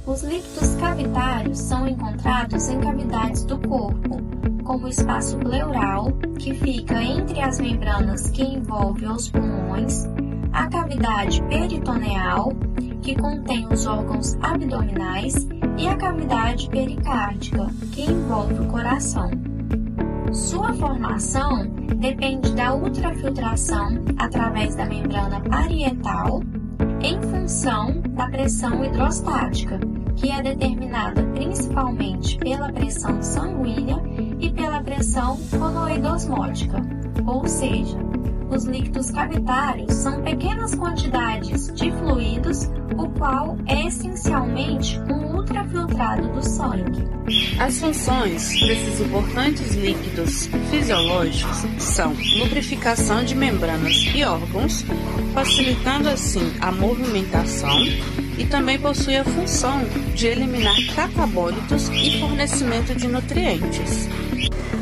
Os líquidos cavitários são encontrados em cavidades do corpo, como o espaço pleural, que fica entre as membranas que envolvem os pulmões, a cavidade peritoneal, que contém os órgãos abdominais, e a cavidade pericárdica, que envolve o coração. Sua formação depende da ultrafiltração através da membrana parietal, em função da pressão hidrostática, que é determinada principalmente pela pressão sanguínea e pela pressão conoidosmótica, ou seja, os líquidos cavitários são pequenas quantidades de fluidos, o qual é essencialmente um ultrafiltrado do sangue. As funções desses importantes líquidos fisiológicos são lubrificação de membranas e órgãos, facilitando assim a movimentação, e também possui a função de eliminar catabólitos e fornecimento de nutrientes.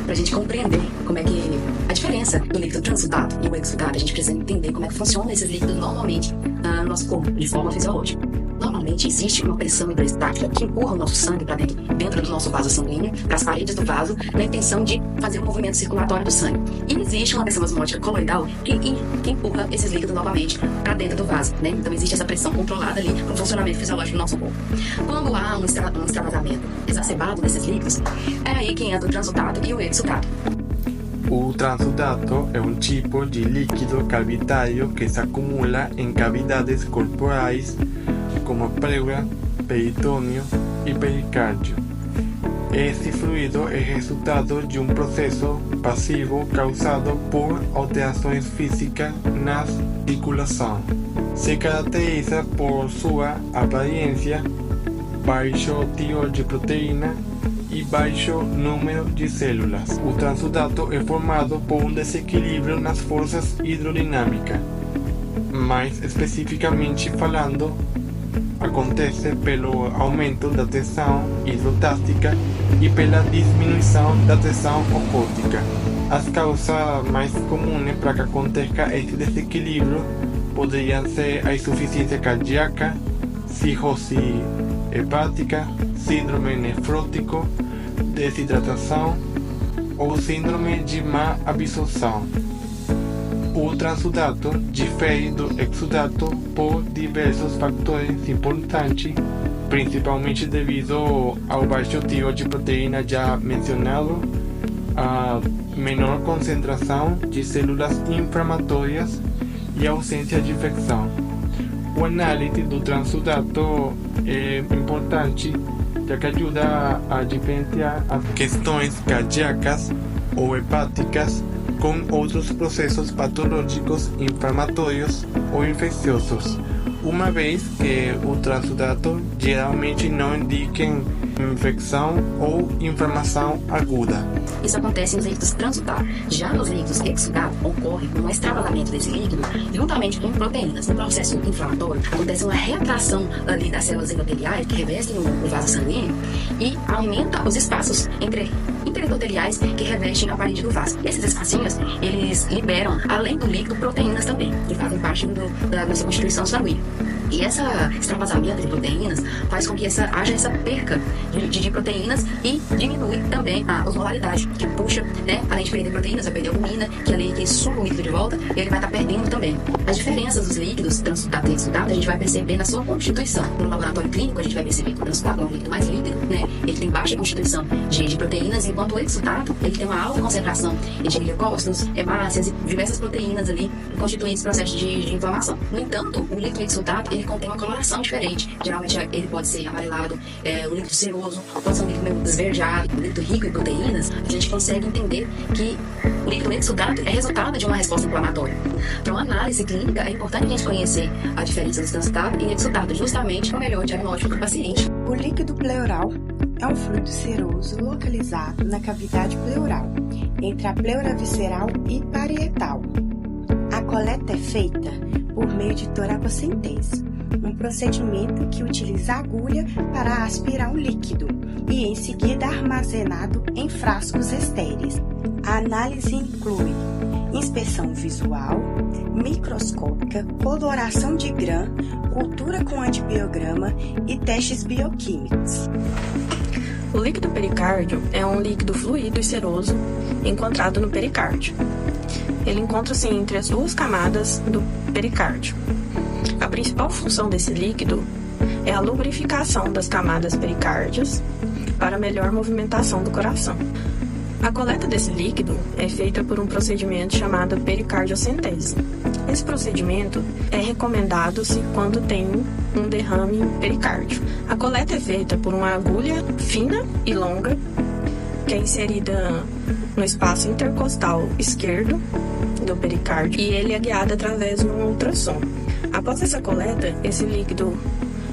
Para a gente compreender como é que a diferença do líquido transudado e o exudado, a gente precisa entender como é que funcionam esses líquidos normalmente no nosso corpo, de forma fisiológica. Normalmente existe uma pressão hidrostática que empurra o nosso sangue para dentro do nosso vaso sanguíneo, para as paredes do vaso, na intenção de fazer o movimento circulatório do sangue. E existe uma pressão osmótica coloidal que empurra esses líquidos novamente para dentro do vaso, né? Então existe essa pressão controlada ali para o funcionamento fisiológico do nosso corpo. Quando há um extravasamento exacerbado desses líquidos, é aí que entra o transudado e o exudado. O transudato é um tipo de líquido cavitário que se acumula em cavidades corporais como pleura, peritônio e pericárdio. Esse fluido é resultado de um processo passivo causado por alterações físicas na circulação. Se caracteriza por sua aparência, baixo teor de proteína e baixo número de células. O transudato é formado por um desequilíbrio nas forças hidrodinâmicas. Mais especificamente falando, acontece pelo aumento da tensão hidrostática e pela diminuição da tensão ocótica. As causas mais comuns para que aconteça esse desequilíbrio poderiam ser a insuficiência cardíaca, cirrose hepática, síndrome nefrótico, desidratação ou síndrome de má absorção. O transudato difere do exudato por diversos fatores importantes, principalmente devido ao baixo teor de proteína já mencionado, a menor concentração de células inflamatórias e a ausência de infecção. O análise do transudato é importante, já que ajuda a diferenciar as questões cardíacas ou hepáticas com outros processos patológicos inflamatórios ou infecciosos, uma vez que o transudato geralmente não indica infecção ou inflamação aguda. Isso acontece nos líquidos transudados. Já nos líquidos exudados, ocorre um extravasamento desse líquido juntamente com proteínas. No processo inflamatório, acontece uma reatração ali das células endoteliais que revestem o vaso sanguíneo e aumenta os espaços interendoteliais que revestem a parede do vaso. Esses espacinhos, eles liberam, além do líquido, proteínas também, que fazem parte da nossa constituição sanguínea. E esse extravasamento de proteínas faz com que haja essa perca de proteínas e diminui também a osmolaridade, que puxa, né? Além de perder proteínas, vai perder albumina, que ali que suga o líquido de volta, e ele vai estar perdendo também. As diferenças dos líquidos transudato e exudato a gente vai perceber na sua constituição. No laboratório clínico a gente vai perceber que o transudato é um líquido mais líquido, né? Ele tem baixa constituição de proteínas, enquanto o exudato ele tem uma alta concentração de glicósidos, hemácias e diversas proteínas ali constituintes processo de inflamação. No entanto, o líquido exudato ele contém uma coloração diferente. Geralmente ele pode ser amarelado, o líquido ceroso, pode ser um líquido meio esverdeado, um líquido rico em proteínas. A gente consegue entender que o líquido exudato é resultado de uma resposta inflamatória. Para uma análise clínica, é importante a gente conhecer a diferença dos transudato e exudato, justamente para o melhor diagnóstico do paciente. O líquido pleural é um fluido seroso localizado na cavidade pleural, entre a pleura visceral e parietal. A coleta é feita por meio de toracocentese, um procedimento que utiliza agulha para aspirar o líquido e em seguida armazenado em frascos estéreis. A análise inclui inspeção visual, microscópica, coloração de GRAM, cultura com antibiograma e testes bioquímicos. O líquido pericárdio é um líquido fluido e seroso encontrado no pericárdio. Ele encontra-se entre as duas camadas do pericárdio. A principal função desse líquido é a lubrificação das camadas pericárdias para melhor movimentação do coração. A coleta desse líquido é feita por um procedimento chamado pericardiocentese. Esse procedimento é recomendado-se quando tem um derrame em pericárdio. A coleta é feita por uma agulha fina e longa, que é inserida no espaço intercostal esquerdo do pericárdio, e ele é guiado através de um ultrassom. Após essa coleta, esse líquido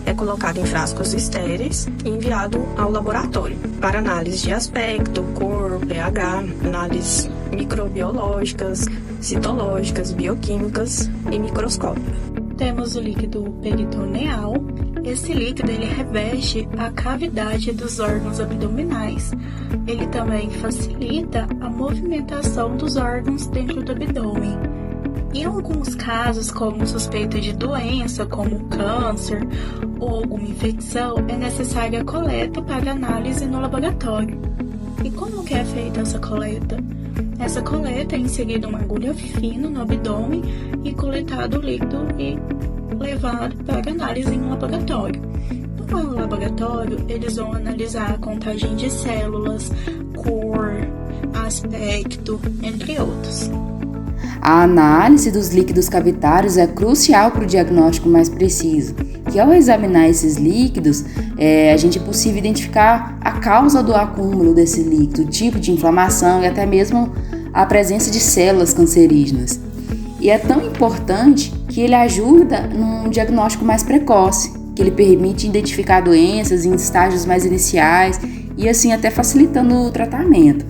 é colocado em frascos estéreis e enviado ao laboratório para análise de aspecto, cor, pH, análises microbiológicas, citológicas, bioquímicas e microscópicas. Temos o líquido peritoneal. Esse líquido ele reveste a cavidade dos órgãos abdominais. Ele também facilita a movimentação dos órgãos dentro do abdômen. Em alguns casos, como suspeita de doença, como câncer ou alguma infecção, é necessária a coleta para análise no laboratório. E como que é feita essa coleta? Essa coleta é inserida uma agulha fina no abdômen e coletado o líquido e levado para análise no laboratório. No laboratório, eles vão analisar a contagem de células, cor, aspecto, entre outros. A análise dos líquidos cavitários é crucial para o diagnóstico mais preciso, que ao examinar esses líquidos, a gente é possível identificar a causa do acúmulo desse líquido, o tipo de inflamação e até mesmo a presença de células cancerígenas. E é tão importante que ele ajuda num diagnóstico mais precoce, que ele permite identificar doenças em estágios mais iniciais e assim até facilitando o tratamento.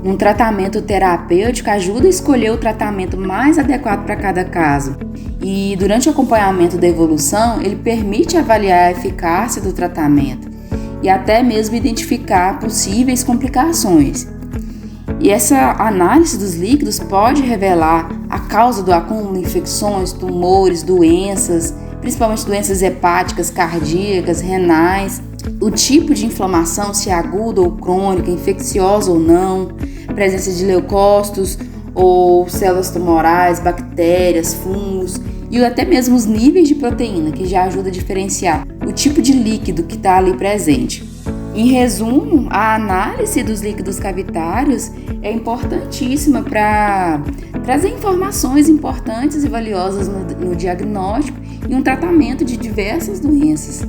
Um tratamento terapêutico ajuda a escolher o tratamento mais adequado para cada caso. E durante o acompanhamento da evolução, ele permite avaliar a eficácia do tratamento e até mesmo identificar possíveis complicações. E essa análise dos líquidos pode revelar a causa do acúmulo de infecções, tumores, doenças, principalmente doenças hepáticas, cardíacas, renais, o tipo de inflamação, se é aguda ou crônica, infecciosa ou não, presença de leucócitos ou células tumorais, bactérias, fungos e até mesmo os níveis de proteína, que já ajuda a diferenciar o tipo de líquido que está ali presente. Em resumo, a análise dos líquidos cavitários é importantíssima para trazer informações importantes e valiosas no diagnóstico e um tratamento de diversas doenças.